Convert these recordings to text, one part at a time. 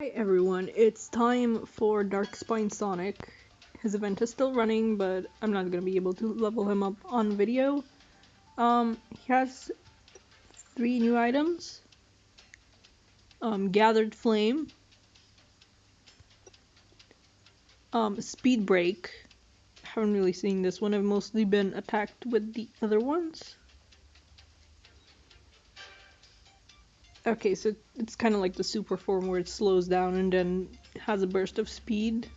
Hi everyone, it's time for Darkspine Sonic. His event is still running, but I'm not gonna be able to level him up on video. He has 3 new items. Gathered Flame, Speed Break. Haven't really seen this one, I've mostly been attacked with the other ones. Okay, so it's kind of like the super form where it slows down and then has a burst of speed.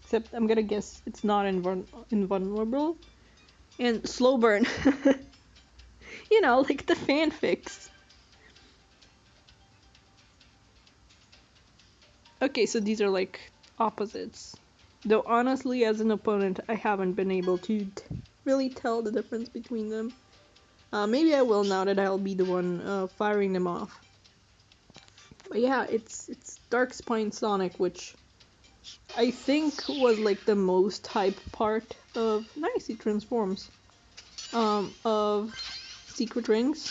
Except I'm gonna guess it's not invulnerable. And slow burn. You know, like the fanfics. Okay, so these are like opposites. Though honestly, as an opponent, I haven't been able to really tell the difference between them. Maybe I will now that I'll be the one firing them off. But yeah, it's Darkspine Sonic, which I think was like the most hype part of nice he transforms. Of Secret Rings.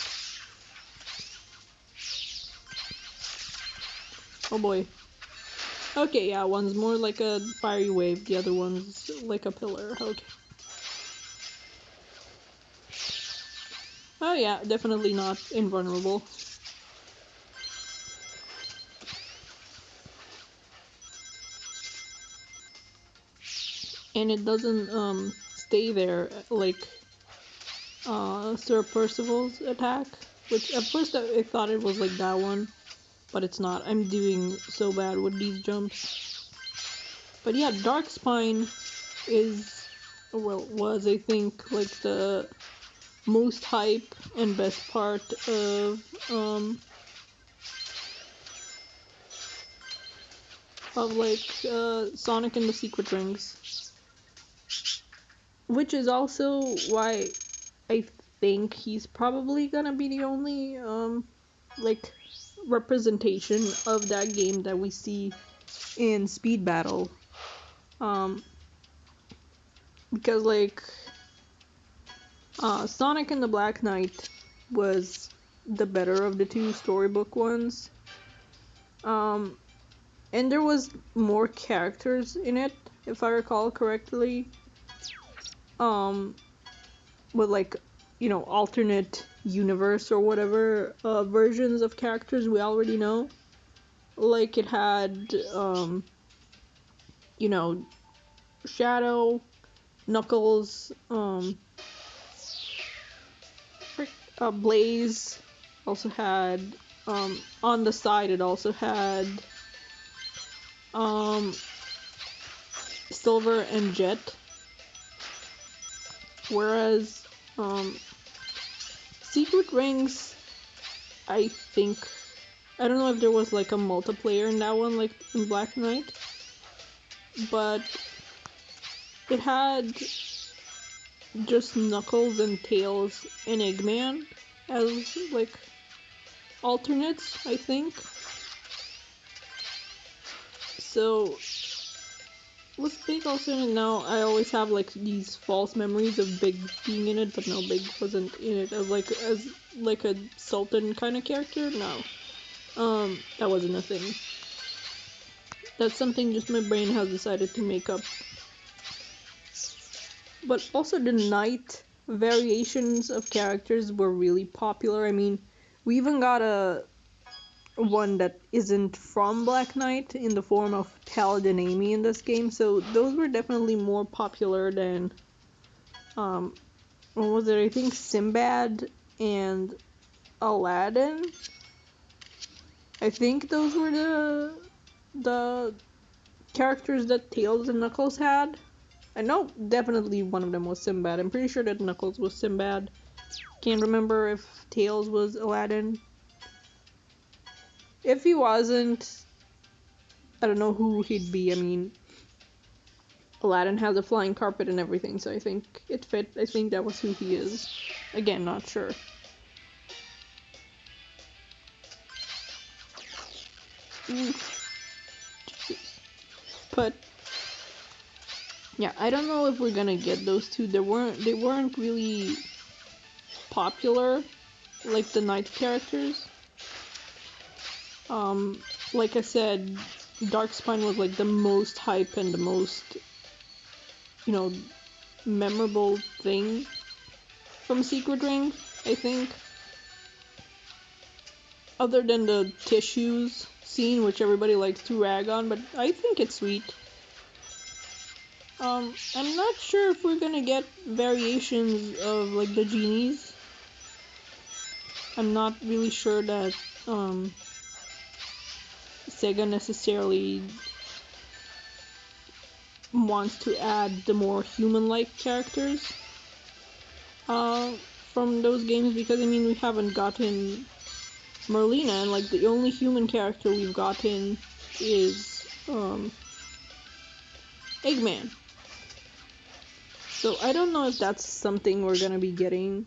Oh boy. Okay, yeah, one's more like a fiery wave, the other one's like a pillar. Okay. Oh yeah, definitely not invulnerable. And it doesn't stay there like Sir Percival's attack, which at first I thought it was like that one, but it's not. I'm doing so bad with these jumps. But yeah, Darkspine is, well, was I think like the most hype and best part of like Sonic and the Secret Rings. Which is also why I think he's probably gonna be the only like representation of that game that we see in Speed Battle. Because like Sonic and the Black Knight was the better of the two storybook ones. And there was more characters in it, if I recall correctly. With like, you know, alternate universe or whatever versions of characters we already know. Like it had, you know, Shadow, Knuckles, Blaze. Also had, on the side it also had, Silver and Jet. Whereas, Secret Rings, I think, I don't know if there was like a multiplayer in that one, like in Black Knight, but it had just Knuckles and Tails and Eggman as like alternates, I think. So was Big also in it? No, I always have like these false memories of Big being in it, but no, Big wasn't in it as like a Sultan kind of character. No, that wasn't a thing. That's something just my brain has decided to make up. But also the Knight variations of characters were really popular. I mean, we even got a one that isn't from Black Knight in the form of Talad and Amy in this game, so those were definitely more popular than what was it? I think Sinbad and Aladdin. I think those were the characters that Tails and Knuckles had. I know definitely one of them was Sinbad. I'm pretty sure that Knuckles was Sinbad. Can't remember if Tails was Aladdin. If he wasn't, I don't know who he'd be. I mean, Aladdin has a flying carpet and everything, so I think it fit. I think that was who he is. Again, not sure. But yeah, I don't know if we're gonna get those two. They weren't really popular, like the Knight characters. Like I said, Darkspine was like the most hype and the most, you know, memorable thing from Secret Ring, I think. Other than the tissues scene, which everybody likes to rag on, but I think it's sweet. I'm not sure if we're gonna get variations of like the genies. I'm not really sure that Sega necessarily wants to add the more human-like characters from those games, because I mean we haven't gotten Merlina, and like the only human character we've gotten is Eggman. So I don't know if that's something we're gonna be getting.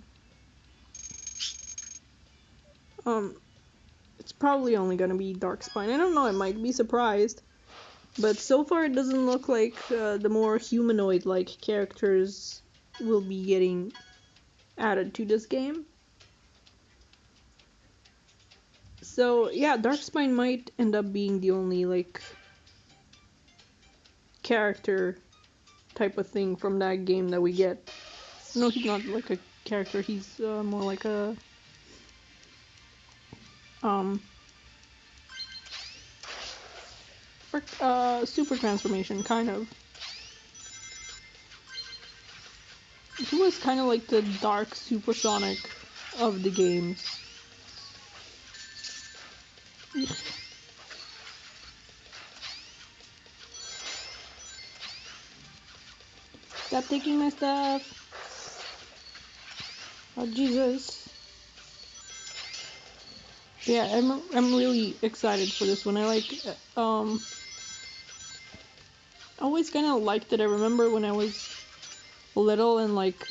It's probably only gonna be Darkspine. I don't know, I might be surprised. But so far it doesn't look like the more humanoid-like characters will be getting added to this game. So yeah, Darkspine might end up being the only like character type of thing from that game that we get. No, he's not like a character, he's more like a super transformation, kind of. He was kind of like the dark supersonic of the games. Stop taking my stuff. Oh Jesus. Yeah, I'm really excited for this one. I like I always kind of liked it. I remember when I was little and like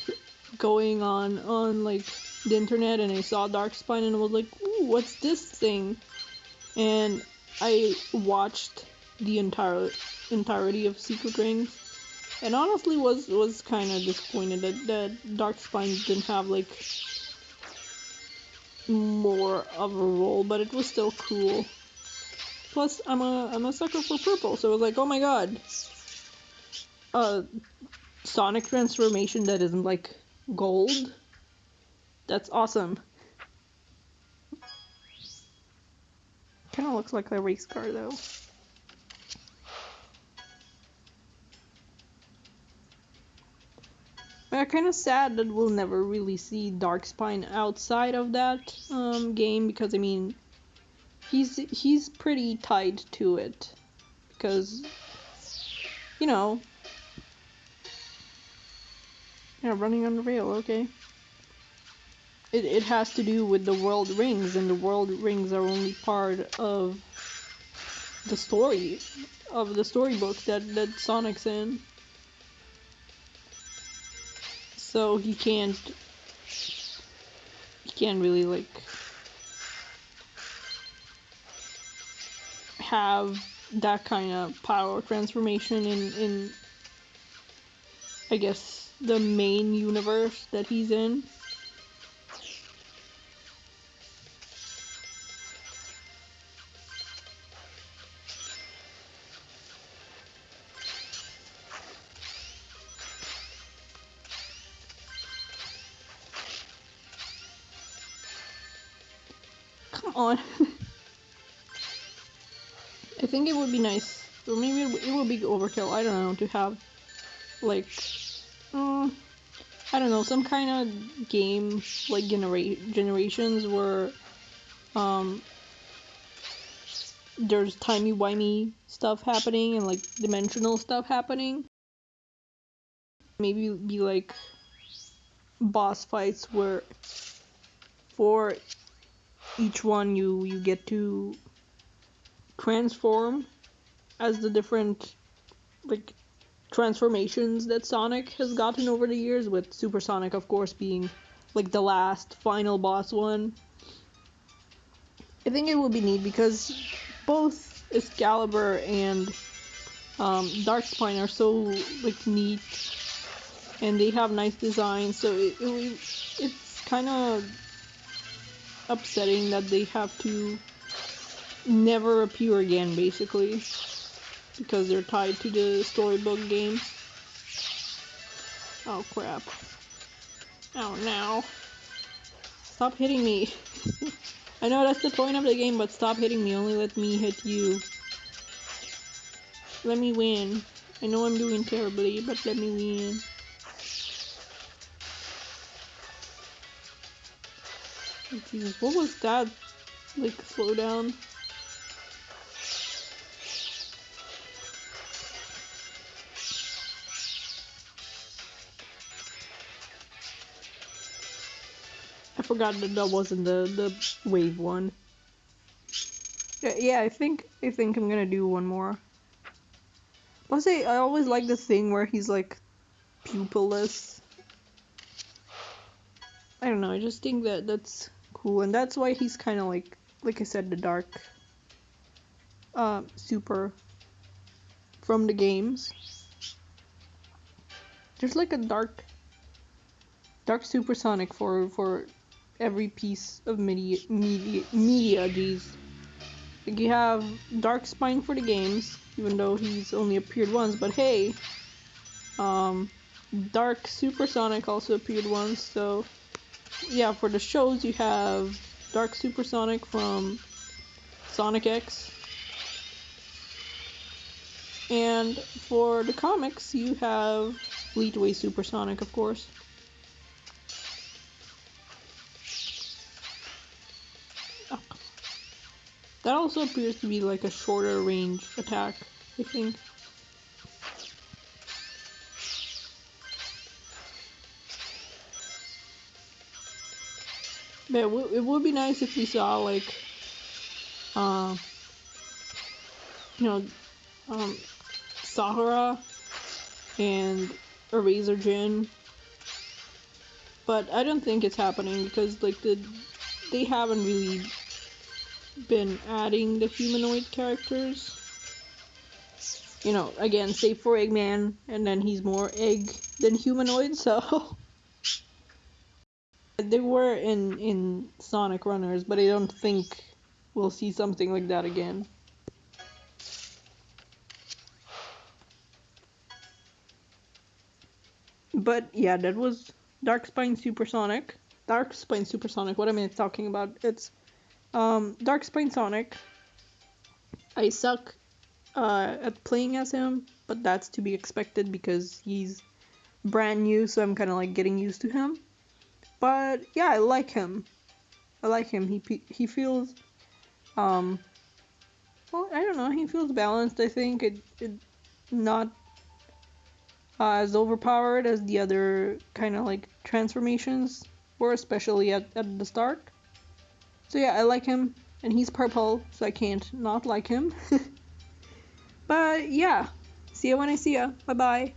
going on like the internet and I saw Darkspine and I was like, ooh, what's this thing? And I watched the entirety of Secret Rings, and honestly was kind of disappointed that Darkspine didn't have like more of a role, but it was still cool. Plus, I'm a sucker for purple, so I was like, oh my god, Sonic transformation that isn't like gold. That's awesome. Kind of looks like a race car though. But kind of sad that we'll never really see Darkspine outside of that game, because I mean, he's pretty tied to it, because you know, yeah, running on the rail, okay. It has to do with the world rings, and the world rings are only part of the story of the storybook that Sonic's in. So he can't really like have that kind of power transformation in I guess the main universe that he's in. Come on. I think it would be nice, or maybe it would be overkill, I don't know, to have like I don't know, some kind of game like Generations where there's timey-wimey stuff happening and like dimensional stuff happening. Maybe be like boss fights where for each one you get to transform as the different like transformations that Sonic has gotten over the years, with Super Sonic of course being like the last final boss one. I think it would be neat because both Excalibur and Darkspine are so like neat and they have nice designs, so it's kind of upsetting that they have to never appear again, basically, because they're tied to the storybook games. Oh crap. Oh no. Stop hitting me. I know that's the point of the game, but stop hitting me. Only let me hit you. Let me win. I know I'm doing terribly, but let me win. Oh, Jesus, what was that? Like, slow down. I forgot that that wasn't the wave one. Yeah, I think I'm gonna do one more. Plus, I always like the thing where he's like pupilless. I don't know. I just think that that's cool, and that's why he's kind of like I said, the dark, super from the games. There's like a dark supersonic for every piece of media. Geez. Like you have Darkspine for the games, even though he's only appeared once. But hey, Dark Supersonic also appeared once. So yeah, for the shows you have Dark Supersonic from Sonic X, and for the comics you have Fleetway Supersonic, of course. Oh. That also appears to be like a shorter range attack, I think. But it would be nice if we saw like, you know, Sahara and Eraser Jin. But I don't think it's happening because like they haven't really been adding the humanoid characters. You know, again, save for Eggman, and then he's more egg than humanoid, so they were in Sonic Runners, but I don't think we'll see something like that again. But yeah, that was Darkspine Supersonic. Darkspine Supersonic, what am I talking about? It's Darkspine Sonic. I suck at playing as him, but that's to be expected because he's brand new, so I'm kind of like getting used to him. But yeah, I like him. He feels well, I don't know. He feels balanced. I think it not as overpowered as the other kind of like transformations were, especially at the start. So yeah, I like him, and he's purple, so I can't not like him. But yeah, see ya when I see ya. Bye bye.